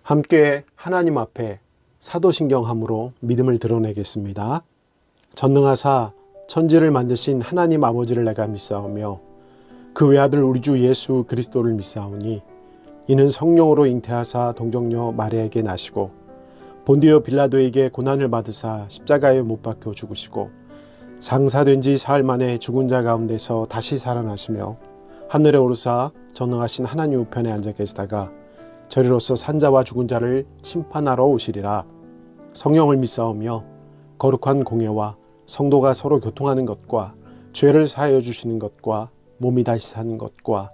함께 하나님 앞에 사도신경함으로 믿음을 드러내겠습니다. 전능하사 천지를 만드신 하나님 아버지를 내가 믿사오며 그 외아들 우리 주 예수 그리스도를 믿사오니 이는 성령으로 잉태하사 동정녀 마리아에게 나시고 본디오 빌라도에게 고난을 받으사 십자가에 못 박혀 죽으시고 장사된 지 사흘 만에 죽은 자 가운데서 다시 살아나시며 하늘에 오르사 전능하신 하나님 우편에 앉아 계시다가 저리로서 산자와 죽은 자를 심판하러 오시리라. 성령을 믿사오며 거룩한 공예와 성도가 서로 교통하는 것과 죄를 사하여 주시는 것과 몸이 다시 사는 것과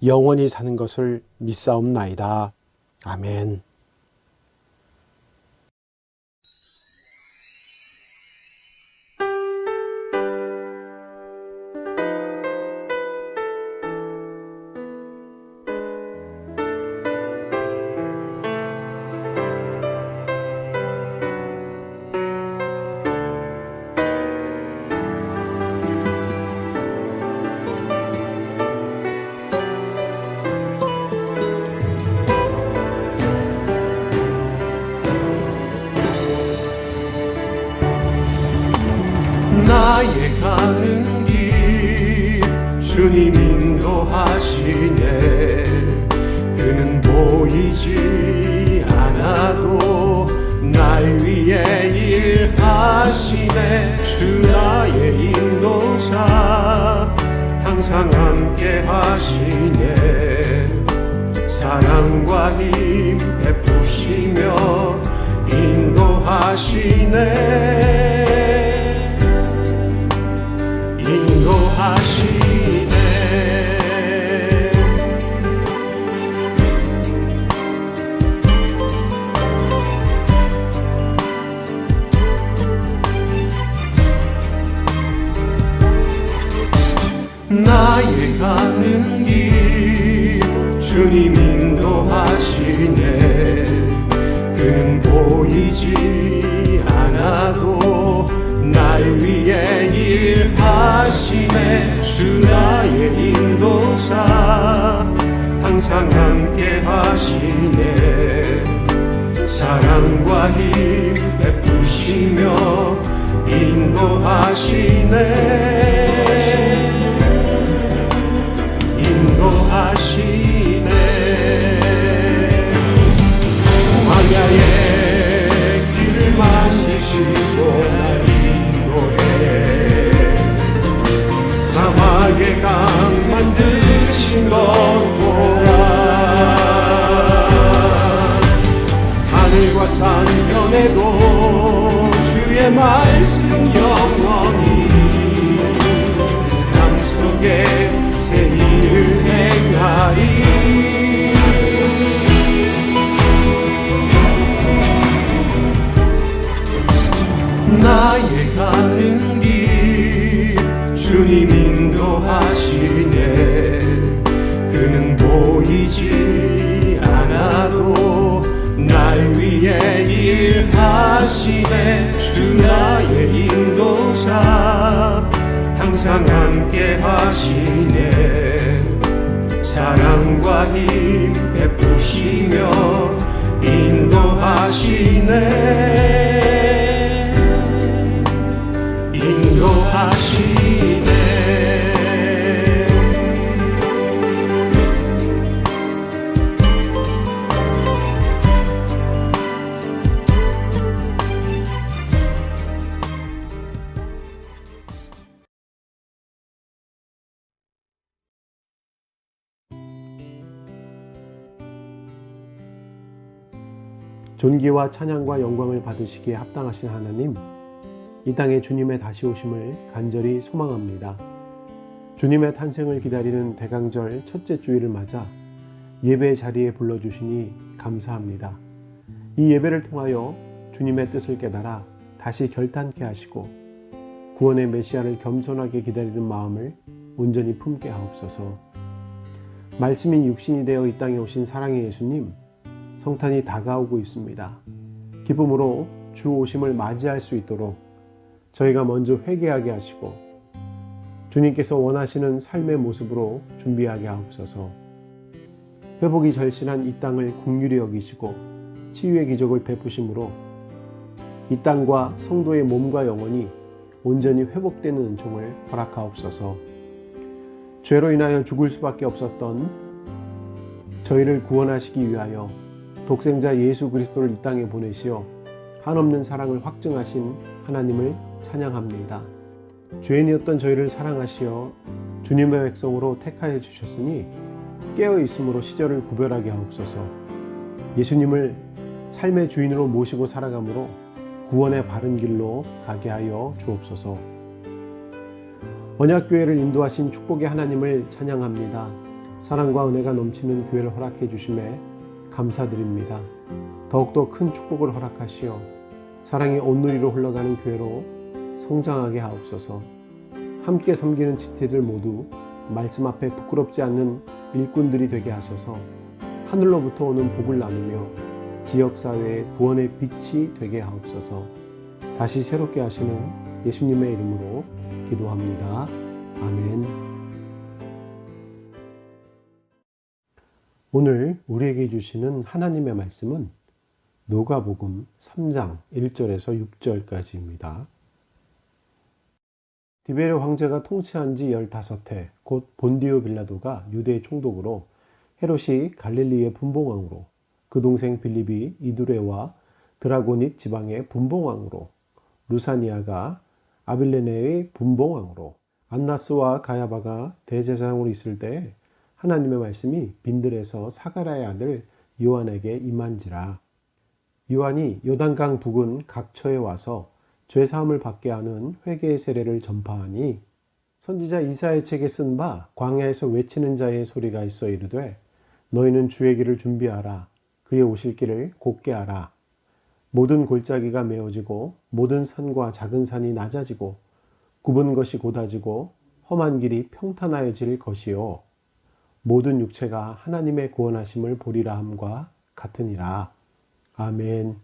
영원히 사는 것을 믿사옵나이다. 아멘. 나의 가는 길 주님 인도하시네. 그는 보이지 않아도 날 위해 일하시네. 주 나의 인도자 항상 함께 하시네. 사랑과 힘 베푸시며 인도하시네. 인도하시네. 나의 가는 길 주님 인도하시네. 그는 보이지 않아도 날 위해 일하시네. 주 나의 인도자 항상 함께 하시네. 사랑과 힘 베푸시며 인도하시네. 인도하시네. 광야의 길을 만드시고 사막의 강 만드신 것 보라. 하늘과 땅 변해도 주의 말씀 영원히 땅 속에 새 일을 행하리. 나의 가는 길 주님 인도하시네. 그는 보이지 않아도 날 위해 일하시네. 주 나의 인도자 항상 함께 하시네. 사랑과 힘 베푸시며 인도하시네. 인도하시네. 존귀와 찬양과 영광을 받으시기에 합당하신 하나님, 이 땅에 주님의 다시 오심을 간절히 소망합니다. 주님의 탄생을 기다리는 대강절 첫째 주일을 맞아 예배 자리에 불러주시니 감사합니다. 이 예배를 통하여 주님의 뜻을 깨달아 다시 결단케 하시고 구원의 메시아를 겸손하게 기다리는 마음을 온전히 품게 하옵소서. 말씀이 육신이 되어 이 땅에 오신 사랑의 예수님, 성탄이 다가오고 있습니다. 기쁨으로 주 오심을 맞이할 수 있도록 저희가 먼저 회개하게 하시고 주님께서 원하시는 삶의 모습으로 준비하게 하옵소서. 회복이 절실한 이 땅을 긍휼히 여기시고 치유의 기적을 베푸심으로 이 땅과 성도의 몸과 영혼이 온전히 회복되는 은총을 허락하옵소서. 죄로 인하여 죽을 수밖에 없었던 저희를 구원하시기 위하여 독생자 예수 그리스도를 이 땅에 보내시어 한없는 사랑을 확증하신 하나님을 찬양합니다. 죄인이었던 저희를 사랑하시어 주님의 백성으로 택하여 주셨으니 깨어 있음으로 시절을 구별하게 하옵소서. 예수님을 삶의 주인으로 모시고 살아감으로 구원의 바른 길로 가게 하여 주옵소서. 언약교회를 인도하신 축복의 하나님을 찬양합니다. 사랑과 은혜가 넘치는 교회를 허락해 주심에 감사드립니다. 더욱더 큰 축복을 허락하시어 사랑이 온누리로 흘러가는 교회로 성장하게 하옵소서. 함께 섬기는 지체들 모두 말씀 앞에 부끄럽지 않는 일꾼들이 되게 하셔서 하늘로부터 오는 복을 나누며 지역사회의 구원의 빛이 되게 하옵소서. 다시 새롭게 하시는 예수님의 이름으로 기도합니다. 아멘. 오늘 우리에게 주시는 하나님의 말씀은 누가복음 3장 1절에서 6절까지입니다. 디베르 황제가 통치한 지 15해 곧 본디오 빌라도가 유대 총독으로 헤롯이 갈릴리의 분봉왕으로 그 동생 빌립이 이두레와 드라고닛 지방의 분봉왕으로 루사니아가 아빌레네의 분봉왕으로 안나스와 가야바가 대제사장으로 있을 때 하나님의 말씀이 빈들에서 사가랴의 아들 요한에게 임한지라. 요한이 요단강 북은 각처에 와서 죄사함을 받게 하는 회개의 세례를 전파하니 선지자 이사야의 책에 쓴 바 광야에서 외치는 자의 소리가 있어 이르되 너희는 주의 길을 준비하라. 그의 오실 길을 곧게 하라. 모든 골짜기가 메어지고 모든 산과 작은 산이 낮아지고 굽은 것이 곧아지고 험한 길이 평탄하여질 것이요 모든 육체가 하나님의 구원하심을 보리라 함과 같으니라. 아멘.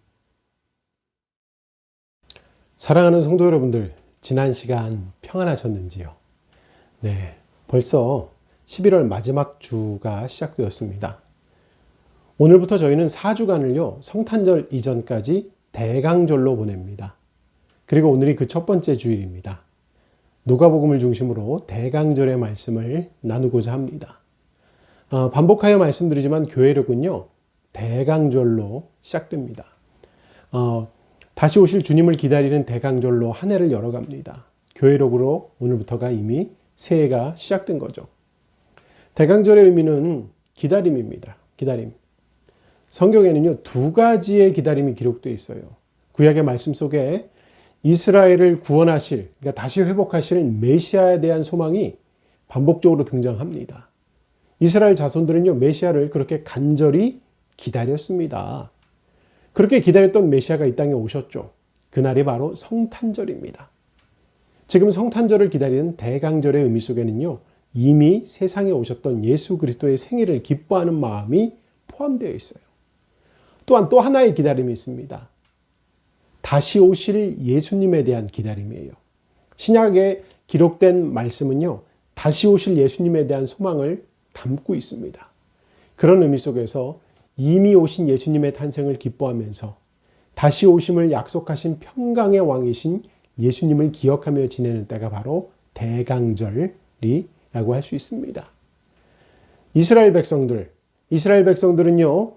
사랑하는 성도 여러분들, 지난 시간 평안하셨는지요? 네, 벌써 11월 마지막 주가 시작되었습니다. 오늘부터 저희는 4주간을요, 성탄절 이전까지 대강절로 보냅니다. 그리고 오늘이 그 첫 번째 주일입니다. 누가복음을 중심으로 대강절의 말씀을 나누고자 합니다. 반복하여 말씀드리지만 교회력은요, 대강절로 시작됩니다. 다시 오실 주님을 기다리는 대강절로 한 해를 열어갑니다. 교회력으로 오늘부터가 이미 새해가 시작된 거죠. 대강절의 의미는 기다림입니다. 기다림. 성경에는요, 두 가지의 기다림이 기록되어 있어요. 구약의 말씀 속에 이스라엘을 구원하실, 그러니까 다시 회복하실 메시아에 대한 소망이 반복적으로 등장합니다. 이스라엘 자손들은요, 메시아를 그렇게 간절히 기다렸습니다. 그렇게 기다렸던 메시아가 이 땅에 오셨죠. 그날이 바로 성탄절입니다. 지금 성탄절을 기다리는 대강절의 의미 속에는요, 이미 세상에 오셨던 예수 그리스도의 생일을 기뻐하는 마음이 포함되어 있어요. 또한 또 하나의 기다림이 있습니다. 다시 오실 예수님에 대한 기다림이에요. 신약에 기록된 말씀은요, 다시 오실 예수님에 대한 소망을 담고 있습니다. 그런 의미 속에서 이미 오신 예수님의 탄생을 기뻐하면서 다시 오심을 약속하신 평강의 왕이신 예수님을 기억하며 지내는 때가 바로 대강절이라고 할 수 있습니다. 이스라엘 백성들은요,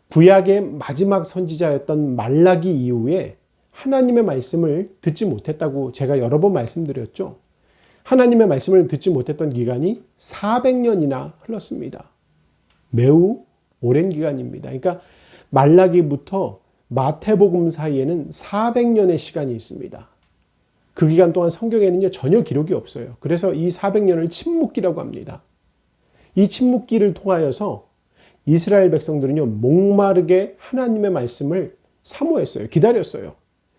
구약의 마지막 선지자였던 말라기 이후에 하나님의 말씀을 듣지 못했다고 제가 여러 번 말씀드렸죠. 하나님의 말씀을 듣지 못했던 기간이 400년이나 흘렀습니다. 매우 오랜 기간입니다. 그러니까 말라기부터 마태복음 사이에는 400년의 시간이 있습니다. 그 기간 동안 성경에는요, 전혀 기록이 없어요. 그래서 이 400년을 침묵기라고 합니다. 이 침묵기를 통하여서 이스라엘 백성들은요, 목마르게 하나님의 말씀을 사모했어요. 기다렸어요.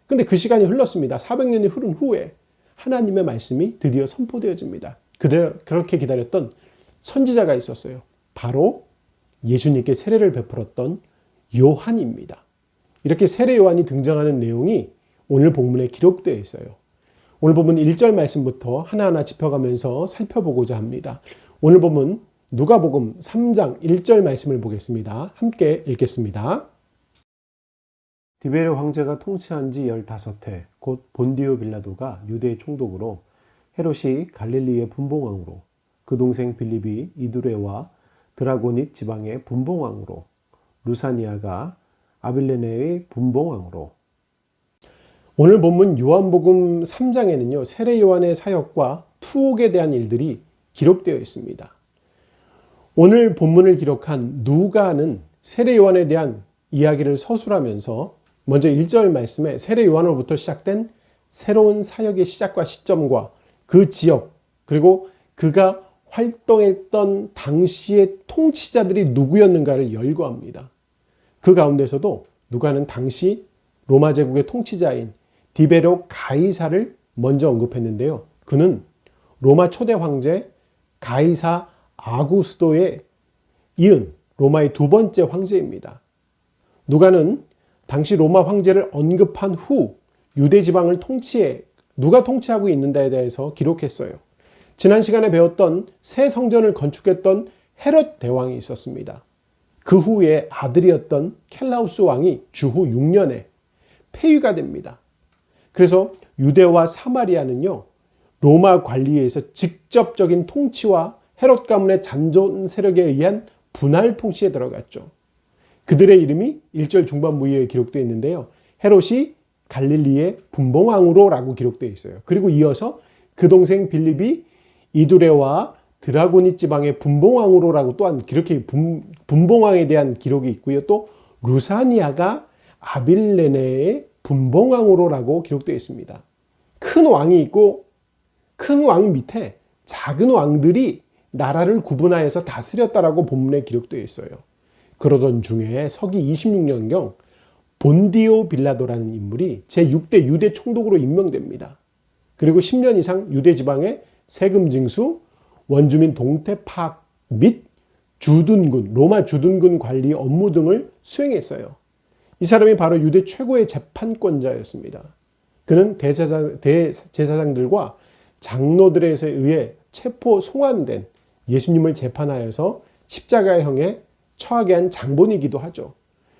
근데 그 시간이 흘렀습니다. 400년이 흐른 후에 하나님의 말씀이 드디어 선포되어집니다. 그렇게 기다렸던 선지자가 있었어요. 바로 예수님께 세례를 베풀었던 요한입니다. 이렇게 세례 요한이 등장하는 내용이 오늘 본문에 기록되어 있어요. 오늘 본문 1절 말씀부터 하나하나 짚어가면서 살펴보고자 합니다. 오늘 본문 누가복음 3장 1절 말씀을 보겠습니다. 함께 읽겠습니다. 디베르 황제가 통치한 지 15해, 곧 본디오 빌라도가 유대의 총독으로, 헤롯이 갈릴리의 분봉왕으로, 그 동생 빌립이 이두레와 드라고닛 지방의 분봉왕으로, 루사니아가 아빌레네의 분봉왕으로. 오늘 본문 요한복음 3장에는요, 세례 요한의 사역과 투옥에 대한 일들이 기록되어 있습니다. 오늘 본문을 기록한 누가는 세례 요한에 대한 이야기를 서술하면서 먼저 1절 말씀에 세례 요한으로부터 시작된 새로운 사역의 시작과 시점과 그 지역, 그리고 그가 활동했던 당시의 통치자들이 누구였는가를 열거합니다. 그 가운데서도 누가는 당시 로마 제국의 통치자인 디베로 가이사를 먼저 언급했는데요. 그는 로마 초대 황제 가이사 아구스도에 이은 로마의 두 번째 황제입니다. 누가는 당시 로마 황제를 언급한 후 유대 지방을 누가 통치하고 있는가에 대해서 기록했어요. 지난 시간에 배웠던 새 성전을 건축했던 헤롯 대왕이 있었습니다. 그 후에 아들이었던 켈라우스 왕이 주후 6년에 폐위가 됩니다. 그래서 유대와 사마리아는요, 로마 관리에서 직접적인 통치와 헤롯 가문의 잔존 세력에 의한 분할 통치에 들어갔죠. 그들의 이름이 1절 중반부에 기록되어 있는데요. 헤롯이 갈릴리의 분봉왕으로 라고 기록되어 있어요. 그리고 이어서 그 동생 빌립이 이두레와 드라고닛 지방의 분봉왕으로 라고 또한 분봉왕에 대한 기록이 있고요. 또 루사니아가 아빌레네의 분봉왕으로 라고 기록되어 있습니다. 큰 왕이 있고 큰 왕 밑에 작은 왕들이 나라를 구분하여서 다스렸다라고 본문에 기록되어 있어요. 그러던 중에 서기 26년경 본디오 빌라도라는 인물이 제6대 유대 총독으로 임명됩니다. 그리고 10년 이상 유대 지방의 세금 징수, 원주민 동태 파악 및 주둔군, 로마 주둔군 관리 업무 등을 수행했어요. 이 사람이 바로 유대 최고의 재판권자였습니다. 그는 대제사장들과 장로들에 의해 체포 송환된 예수님을 재판하여서 십자가형에 처하게 한 장본이기도 하죠.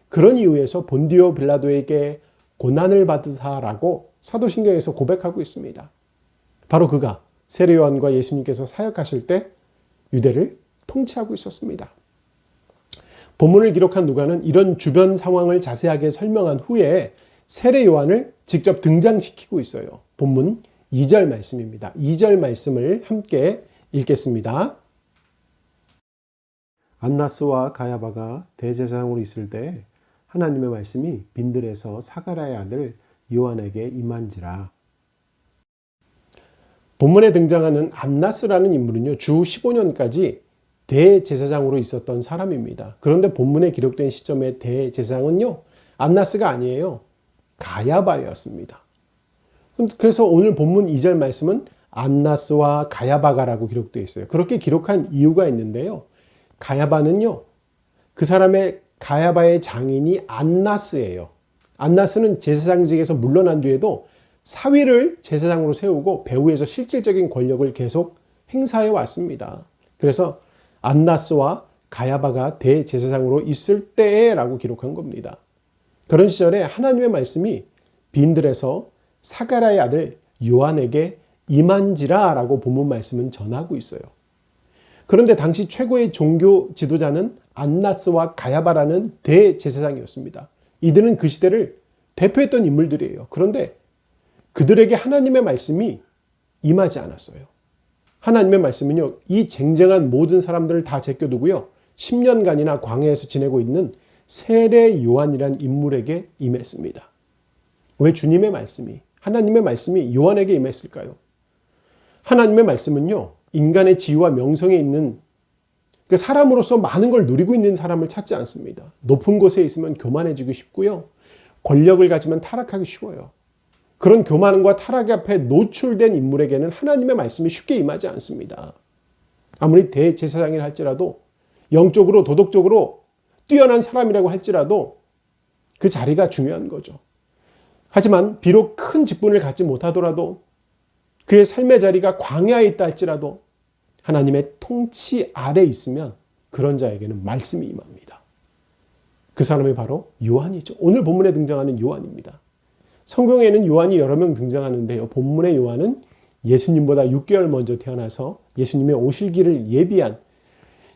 그런 이유에서 본디오 빌라도에게 고난을 받으사라고 사도신경에서 고백하고 있습니다. 바로 그가 세례 요한과 예수님께서 사역하실 때 유대를 통치하고 있었습니다. 본문을 기록한 누가는 이런 주변 상황을 자세하게 설명한 후에 세례 요한을 직접 등장시키고 있어요. 본문 2절 말씀입니다. 2절 말씀을 함께 읽겠습니다. 안나스와 가야바가 대제사장으로 있을 때 하나님의 말씀이 빈들에서 사가랴의 아들 요한에게 임한지라. 본문에 등장하는 안나스라는 인물은요, 주 15년까지 대제사장으로 있었던 사람입니다. 그런데 본문에 기록된 시점의 대제사장은요, 안나스가 아니에요. 가야바였습니다. 그래서 오늘 본문 2절 말씀은 안나스와 가야바가라고 기록되어 있어요. 그렇게 기록한 이유가 있는데요. 가야바는요, 그 사람의 가야바의 장인이 안나스예요. 안나스는 제사장직에서 물러난 뒤에도 사위를 제사장으로 세우고 배후에서 실질적인 권력을 계속 행사해 왔습니다. 그래서 안나스와 가야바가 대제사장으로 있을 때라고 기록한 겁니다. 그런 시절에 하나님의 말씀이 빈들에서 사가랴의 아들 요한에게 임한지라 라고 본문 말씀은 전하고 있어요. 그런데 당시 최고의 종교 지도자는 안나스와 가야바라는 대제사장이었습니다. 이들은 그 시대를 대표했던 인물들이에요. 그런데 그들에게 하나님의 말씀이 임하지 않았어요. 하나님의 말씀은요, 이 쟁쟁한 모든 사람들을 다 제껴두고요, 10년간이나 광야에서 지내고 있는 세례 요한이란 인물에게 임했습니다. 왜 주님의 말씀이, 하나님의 말씀이 요한에게 임했을까요? 하나님의 말씀은요, 인간의 지위와 명성에 있는 사람으로서 많은 걸 누리고 있는 사람을 찾지 않습니다. 높은 곳에 있으면 교만해지고 쉽고요, 권력을 가지면 타락하기 쉬워요. 그런 교만과 타락 앞에 노출된 인물에게는 하나님의 말씀이 쉽게 임하지 않습니다. 아무리 대제사장이라 할지라도, 영적으로 도덕적으로 뛰어난 사람이라고 할지라도 그 자리가 중요한 거죠. 하지만 비록 큰 직분을 갖지 못하더라도 그의 삶의 자리가 광야에 있다 할지라도 하나님의 통치 아래 있으면 그런 자에게는 말씀이 임합니다. 그 사람이 바로 요한이죠. 오늘 본문에 등장하는 요한입니다. 성경에는 요한이 여러 명 등장하는데요. 본문의 요한은 예수님보다 6개월 먼저 태어나서 예수님의 오실 길을 예비한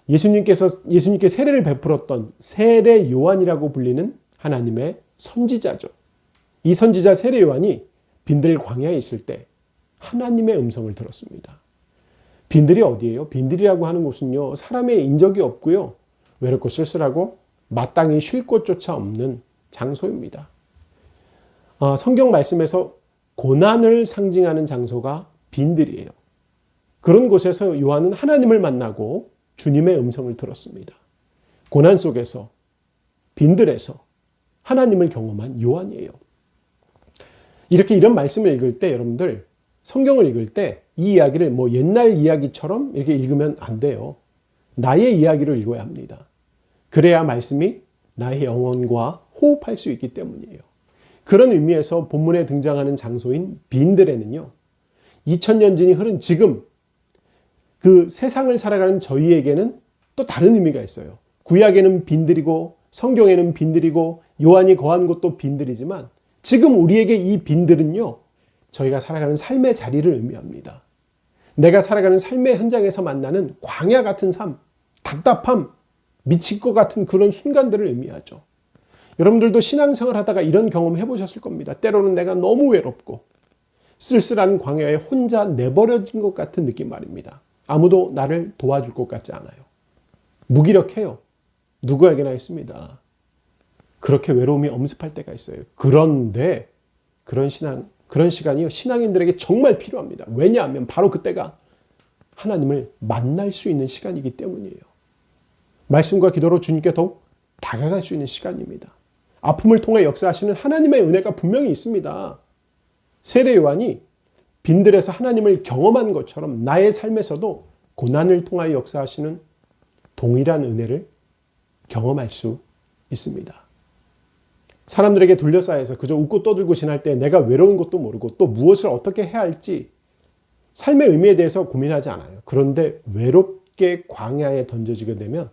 예수님께 세례를 베풀었던 세례 요한이라고 불리는 하나님의 선지자죠. 이 선지자 세례 요한이 빈들 광야에 있을 때 하나님의 음성을 들었습니다. 빈들이 어디예요? 빈들이라고 하는 곳은요, 사람의 인적이 없고요, 외롭고 쓸쓸하고 마땅히 쉴 곳조차 없는 장소입니다. 성경 말씀에서 고난을 상징하는 장소가 빈들이에요. 그런 곳에서 요한은 하나님을 만나고 주님의 음성을 들었습니다. 고난 속에서, 빈들에서 하나님을 경험한 요한이에요. 이런 말씀을 읽을 때 여러분들, 성경을 읽을 때 이 이야기를 옛날 이야기처럼 이렇게 읽으면 안 돼요. 나의 이야기로 읽어야 합니다. 그래야 말씀이 나의 영혼과 호흡할 수 있기 때문이에요. 그런 의미에서 본문에 등장하는 장소인 빈들에는요, 2000년 전이 흐른 지금 그 세상을 살아가는 저희에게는 또 다른 의미가 있어요. 구약에는 빈들이고 성경에는 빈들이고 요한이 거한 곳도 빈들이지만 지금 우리에게 이 빈들은요, 저희가 살아가는 삶의 자리를 의미합니다. 내가 살아가는 삶의 현장에서 만나는 광야 같은 삶, 답답함, 미칠 것 같은 그런 순간들을 의미하죠. 여러분들도 신앙생활 하다가 이런 경험 해보셨을 겁니다. 때로는 내가 너무 외롭고 쓸쓸한 광야에 혼자 내버려진 것 같은 느낌 말입니다. 아무도 나를 도와줄 것 같지 않아요. 무기력해요. 누구에게나 있습니다. 그렇게 외로움이 엄습할 때가 있어요. 그런데 그런 시간이 신앙인들에게 정말 필요합니다. 왜냐하면 바로 그때가 하나님을 만날 수 있는 시간이기 때문이에요. 말씀과 기도로 주님께 더욱 다가갈 수 있는 시간입니다. 아픔을 통해 역사하시는 하나님의 은혜가 분명히 있습니다. 세례 요한이 빈들에서 하나님을 경험한 것처럼 나의 삶에서도 고난을 통하여 역사하시는 동일한 은혜를 경험할 수 있습니다. 사람들에게 둘러싸여서 그저 웃고 떠들고 지날 때 내가 외로운 것도 모르고 또 무엇을 어떻게 해야 할지 삶의 의미에 대해서 고민하지 않아요. 그런데 외롭게 광야에 던져지게 되면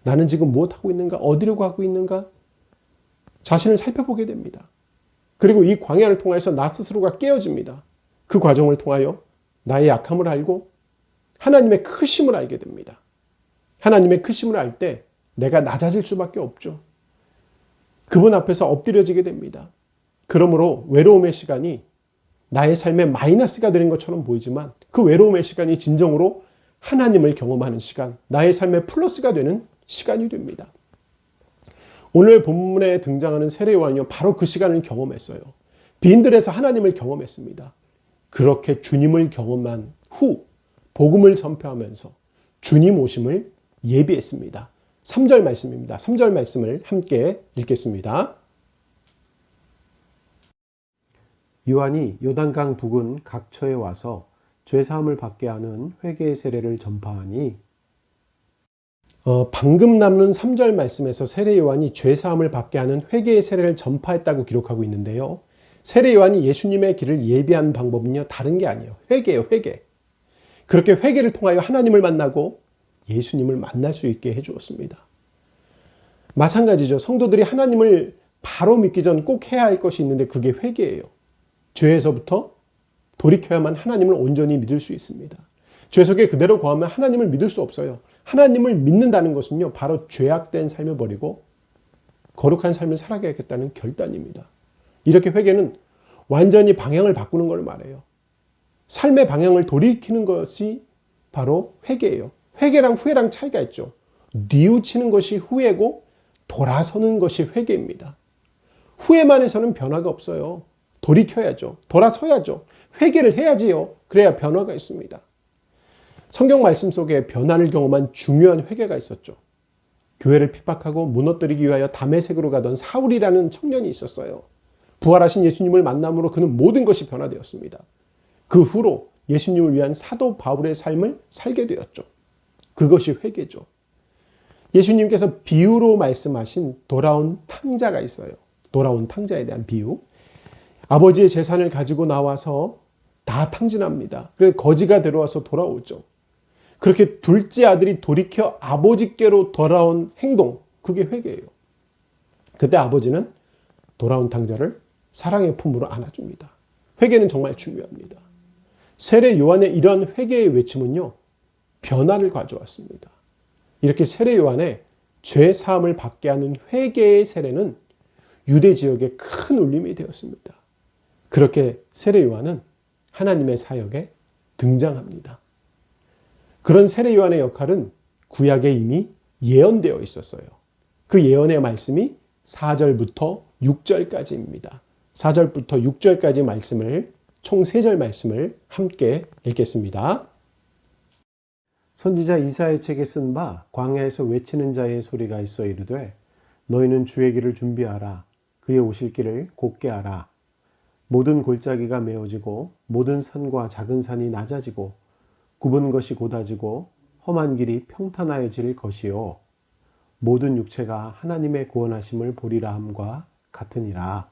나는 지금 무엇하고 있는가? 어디로 가고 있는가? 자신을 살펴보게 됩니다. 그리고 이 광야를 통해서 나 스스로가 깨어집니다. 그 과정을 통하여 나의 약함을 알고 하나님의 크심을 알게 됩니다. 하나님의 크심을 알 때 내가 낮아질 수밖에 없죠. 그분 앞에서 엎드려지게 됩니다. 그러므로 외로움의 시간이 나의 삶에 마이너스가 되는 것처럼 보이지만 그 외로움의 시간이 진정으로 하나님을 경험하는 시간, 나의 삶에 플러스가 되는 시간이 됩니다. 오늘 본문에 등장하는 세례 요한이요, 바로 그 시간을 경험했어요. 빈들에서 하나님을 경험했습니다. 그렇게 주님을 경험한 후 복음을 선포하면서 주님 오심을 예비했습니다. 3절 말씀입니다. 3절 말씀을 함께 읽겠습니다. 요한이 요단강 북은 각처에 와서 죄사함을 받게 하는 회개의 세례를 전파하니, 방금 남는 3절 말씀에서 세례 요한이 죄사함을 받게 하는 회개의 세례를 전파했다고 기록하고 있는데요. 세례 요한이 예수님의 길을 예비한 방법은요, 다른 게 아니에요. 회개예요, 회개. 그렇게 회개를 통하여 하나님을 만나고 예수님을 만날 수 있게 해주었습니다. 마찬가지죠. 성도들이 하나님을 바로 믿기 전 꼭 해야 할 것이 있는데 그게 회개예요. 죄에서부터 돌이켜야만 하나님을 온전히 믿을 수 있습니다. 죄 속에 그대로 거하면 하나님을 믿을 수 없어요. 하나님을 믿는다는 것은요, 바로 죄악된 삶을 버리고 거룩한 삶을 살아가야겠다는 결단입니다. 이렇게 회개는 완전히 방향을 바꾸는 걸 말해요. 삶의 방향을 돌이키는 것이 바로 회개예요. 회개랑 후회랑 차이가 있죠. 뉘우치는 것이 후회고 돌아서는 것이 회개입니다. 후회만 해서는 변화가 없어요. 돌이켜야죠. 돌아서야죠. 회개를 해야지요. 그래야 변화가 있습니다. 성경 말씀 속에 변화를 경험한 중요한 회개가 있었죠. 교회를 핍박하고 무너뜨리기 위하여 다메섹으로 가던 사울이라는 청년이 있었어요. 부활하신 예수님을 만남으로 그는 모든 것이 변화되었습니다. 그 후로 예수님을 위한 사도 바울의 삶을 살게 되었죠. 그것이 회개죠. 예수님께서 비유로 말씀하신 돌아온 탕자가 있어요. 돌아온 탕자에 대한 비유. 아버지의 재산을 가지고 나와서 다 탕진합니다. 그래서 거지가 데려와서 돌아오죠. 그렇게 둘째 아들이 돌이켜 아버지께로 돌아온 행동, 그게 회개예요. 그때 아버지는 돌아온 탕자를 사랑의 품으로 안아줍니다. 회개는 정말 중요합니다. 세례 요한의 이런 회개의 외침은요, 변화를 가져왔습니다. 이렇게 세례 요한의 죄 사함을 받게 하는 회개의 세례는 유대 지역에 큰 울림이 되었습니다. 그렇게 세례 요한은 하나님의 사역에 등장합니다. 그런 세례 요한의 역할은 구약에 이미 예언되어 있었어요. 그 예언의 말씀이 4절부터 6절까지입니다. 4절부터 6절까지 말씀을, 총 3절 말씀을 함께 읽겠습니다. 선지자 이사야의 책에 쓴 바 광야에서 외치는 자의 소리가 있어 이르되 너희는 주의 길을 준비하라. 그의 오실 길을 곧게 하라. 모든 골짜기가 메어지고 모든 산과 작은 산이 낮아지고 굽은 것이 곧아지고 험한 길이 평탄하여질 것이요 모든 육체가 하나님의 구원하심을 보리라 함과 같으니라.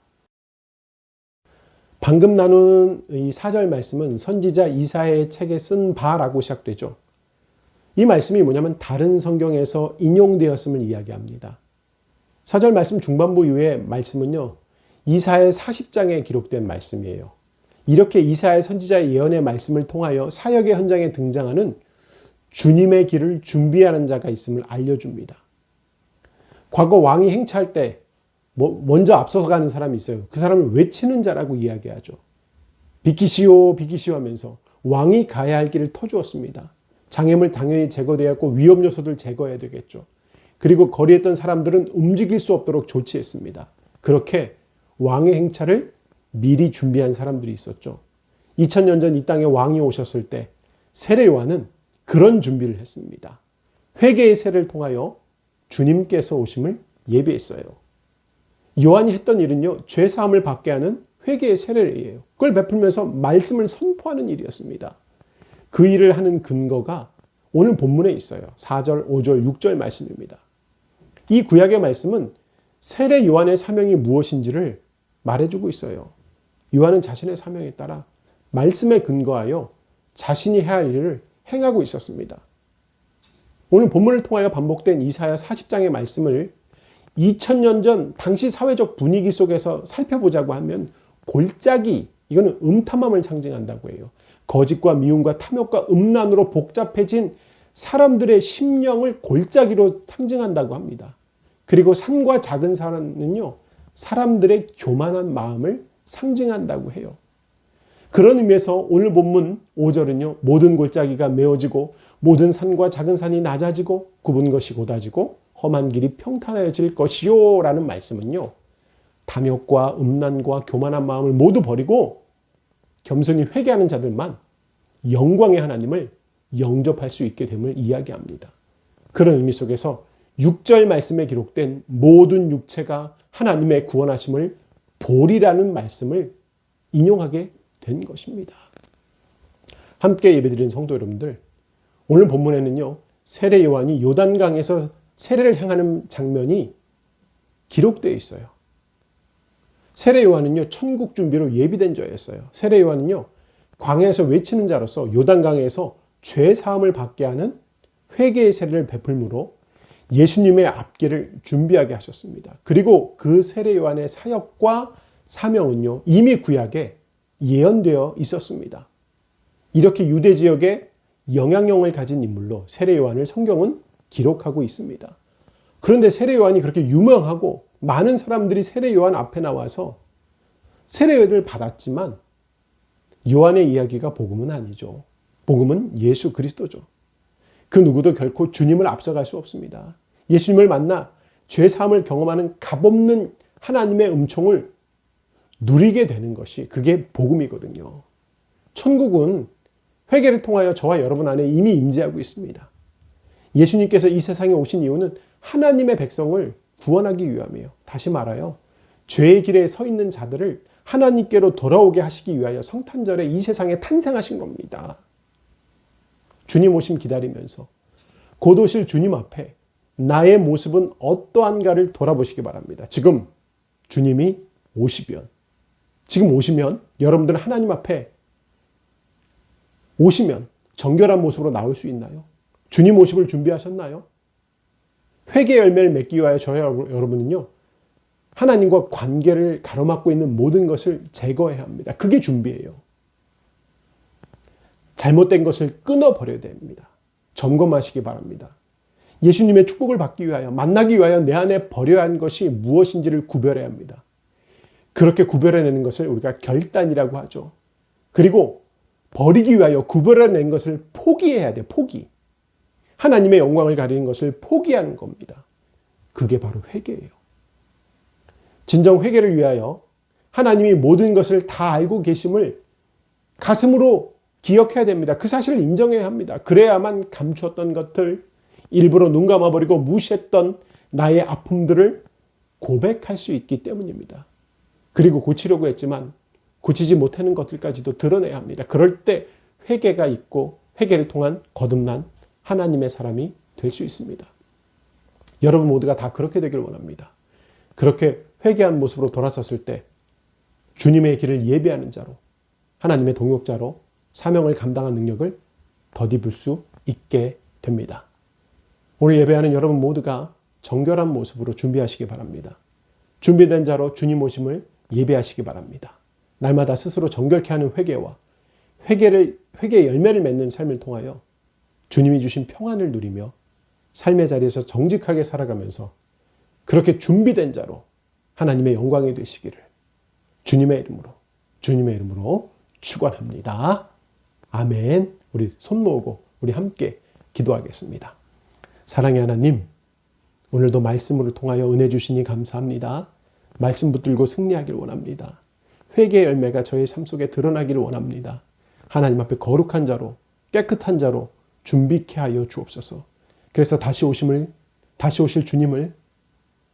방금 나눈 이 4절 말씀은 선지자 이사야의 책에 쓴 바라고 시작되죠. 이 말씀이 뭐냐면 다른 성경에서 인용되었음을 이야기합니다. 4절 말씀 중반부 이후의 말씀은요, 이사야 40장에 기록된 말씀이에요. 이렇게 이사야 선지자의 예언의 말씀을 통하여 사역의 현장에 등장하는 주님의 길을 준비하는 자가 있음을 알려줍니다. 과거 왕이 행차할 때 먼저 앞서서 가는 사람이 있어요. 그 사람을 외치는 자라고 이야기하죠. 비키시오 비키시오 하면서 왕이 가야 할 길을 터주었습니다. 장애물 당연히 제거되었고 위험 요소들 제거해야 되겠죠. 그리고 거리에 있던 사람들은 움직일 수 없도록 조치했습니다. 그렇게 왕의 행차를 미리 준비한 사람들이 있었죠. 2000년 전 이 땅에 왕이 오셨을 때 세례 요한은 그런 준비를 했습니다. 회개의 세례를 통하여 주님께서 오심을 예비했어요. 요한이 했던 일은요, 죄 사함을 받게 하는 회개의 세례예요. 그걸 베풀면서 말씀을 선포하는 일이었습니다. 그 일을 하는 근거가 오늘 본문에 있어요. 4절, 5절, 6절 말씀입니다. 이 구약의 말씀은 세례 요한의 사명이 무엇인지를 말해주고 있어요. 요한은 자신의 사명에 따라 말씀에 근거하여 자신이 해야 할 일을 행하고 있었습니다. 오늘 본문을 통하여 반복된 이사야 40장의 말씀을 2000년 전 당시 사회적 분위기 속에서 살펴보자고 하면 골짜기, 이거는 음탐함을 상징한다고 해요. 거짓과 미움과 탐욕과 음란으로 복잡해진 사람들의 심령을 골짜기로 상징한다고 합니다. 그리고 산과 작은 산은요, 사람들의 교만한 마음을 상징한다고 해요. 그런 의미에서 오늘 본문 5절은요, 모든 골짜기가 메어지고 모든 산과 작은 산이 낮아지고 굽은 것이 곧아지고 험한 길이 평탄해질 것이요 라는 말씀은요, 탐욕과 음란과 교만한 마음을 모두 버리고 겸손히 회개하는 자들만 영광의 하나님을 영접할 수 있게 됨을 이야기합니다. 그런 의미 속에서 6절 말씀에 기록된 모든 육체가 하나님의 구원하심을 보리라는 말씀을 인용하게 된 것입니다. 함께 예배드리는 성도 여러분들, 오늘 본문에는요, 세례 요한이 요단강에서 세례를 행하는 장면이 기록되어 있어요. 세례 요한은요, 천국 준비로 예비된 자였어요. 세례 요한은요, 광야에서 외치는 자로서 요단강에서 죄 사함을 받게 하는 회개의 세례를 베풀므로 예수님의 앞길을 준비하게 하셨습니다. 그리고 그 세례 요한의 사역과 사명은요, 이미 구약에 예언되어 있었습니다. 이렇게 유대 지역에 영향력을 가진 인물로 세례 요한을 성경은 기록하고 있습니다. 그런데 세례 요한이 그렇게 유명하고 많은 사람들이 세례 요한 앞에 나와서 세례를 받았지만 요한의 이야기가 복음은 아니죠. 복음은 예수 그리스도죠. 그 누구도 결코 주님을 앞서갈 수 없습니다. 예수님을 만나 죄 사함을 경험하는 값없는 하나님의 은총을 누리게 되는 것이 그게 복음이거든요. 천국은 회개를 통하여 저와 여러분 안에 이미 임재하고 있습니다. 예수님께서 이 세상에 오신 이유는 하나님의 백성을 구원하기 위함이에요. 다시 말하여 죄의 길에 서 있는 자들을 하나님께로 돌아오게 하시기 위하여 성탄절에 이 세상에 탄생하신 겁니다. 주님 오심 기다리면서 곧 오실 주님 앞에 나의 모습은 어떠한가를 돌아보시기 바랍니다. 지금 주님이 오시면 여러분들은 하나님 앞에 오시면 정결한 모습으로 나올 수 있나요? 주님 모습을 준비하셨나요? 회개 열매를 맺기 위하여 저와 여러분은요, 하나님과 관계를 가로막고 있는 모든 것을 제거해야 합니다. 그게 준비예요. 잘못된 것을 끊어버려야 됩니다. 점검하시기 바랍니다. 예수님의 축복을 받기 위하여, 만나기 위하여 내 안에 버려야 하는 것이 무엇인지를 구별해야 합니다. 그렇게 구별해내는 것을 우리가 결단이라고 하죠. 그리고 버리기 위하여 구별해낸 것을 포기해야 돼요. 포기. 하나님의 영광을 가리는 것을 포기하는 겁니다. 그게 바로 회개예요. 진정 회개를 위하여 하나님이 모든 것을 다 알고 계심을 가슴으로 기억해야 됩니다. 그 사실을 인정해야 합니다. 그래야만 감추었던 것들, 일부러 눈 감아버리고 무시했던 나의 아픔들을 고백할 수 있기 때문입니다. 그리고 고치려고 했지만 고치지 못하는 것들까지도 드러내야 합니다. 그럴 때 회개가 있고 회개를 통한 거듭난 하나님의 사람이 될 수 있습니다. 여러분 모두가 다 그렇게 되길 원합니다. 그렇게 회개한 모습으로 돌아섰을 때 주님의 길을 예비하는 자로, 하나님의 동역자로 사명을 감당한 능력을 덧입을 수 있게 됩니다. 오늘 예배하는 여러분 모두가 정결한 모습으로 준비하시기 바랍니다. 준비된 자로 주님 오심을 예배하시기 바랍니다. 날마다 스스로 정결케 하는 회개와 회개의 열매를 맺는 삶을 통하여 주님이 주신 평안을 누리며 삶의 자리에서 정직하게 살아가면서 그렇게 준비된 자로 하나님의 영광이 되시기를 주님의 이름으로 축원합니다. 아멘. 우리 손 모으고 우리 함께 기도하겠습니다. 사랑의 하나님, 오늘도 말씀을 통하여 은혜 주시니 감사합니다. 말씀 붙들고 승리하길 원합니다. 회개의 열매가 저의 삶 속에 드러나기를 원합니다. 하나님 앞에 거룩한 자로, 깨끗한 자로 준비케 하여 주옵소서. 그래서 다시 오실 주님을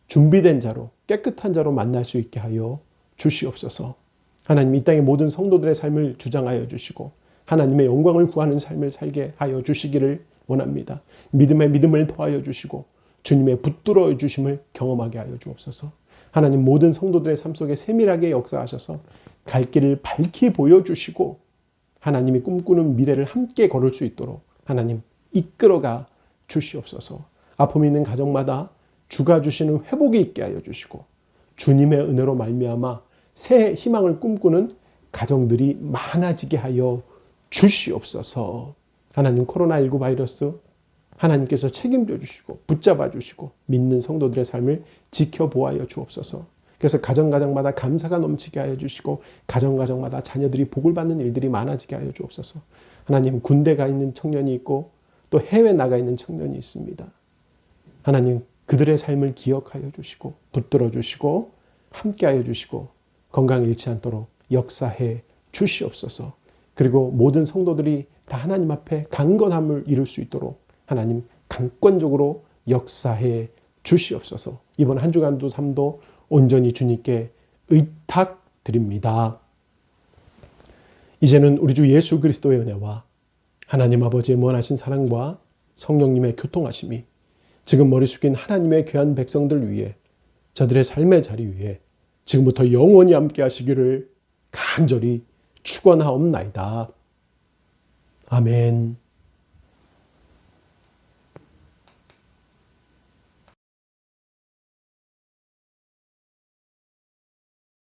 준비된 자로, 깨끗한 자로 만날 수 있게 하여 주시옵소서. 하나님, 이 땅의 모든 성도들의 삶을 주장하여 주시고 하나님의 영광을 구하는 삶을 살게 하여 주시기를 원합니다. 믿음을 더하여 주시고 주님의 붙들어 주심을 경험하게 하여 주옵소서. 하나님, 모든 성도들의 삶 속에 세밀하게 역사하셔서 갈 길을 밝히 보여주시고 하나님이 꿈꾸는 미래를 함께 걸을 수 있도록 하나님 이끌어가 주시옵소서. 아픔이 있는 가정마다 주가 주시는 회복이 있게 하여 주시고 주님의 은혜로 말미암아 새 희망을 꿈꾸는 가정들이 많아지게 하여 주시옵소서. 하나님, 코로나19 바이러스 하나님께서 책임져 주시고 붙잡아 주시고 믿는 성도들의 삶을 지켜보아여 주옵소서. 그래서 가정마다 감사가 넘치게 하여 주시고 가정마다 자녀들이 복을 받는 일들이 많아지게 하여 주옵소서. 하나님, 군대 가 있는 청년이 있고 또 해외 나가 있는 청년이 있습니다. 하나님, 그들의 삶을 기억하여 주시고 붙들어 주시고 함께하여 주시고 건강 잃지 않도록 역사해 주시옵소서. 그리고 모든 성도들이 다 하나님 앞에 강건함을 이룰 수 있도록 하나님 강권적으로 역사해 주시옵소서. 이번 한 주간도 삶도 온전히 주님께 의탁드립니다. 이제는 우리 주 예수 그리스도의 은혜와 하나님 아버지의 무한하신 사랑과 성령님의 교통하심이 지금 머리 숙인 하나님의 귀한 백성들 위해 저들의 삶의 자리 위에 지금부터 영원히 함께 하시기를 간절히 축원하옵나이다. 아멘.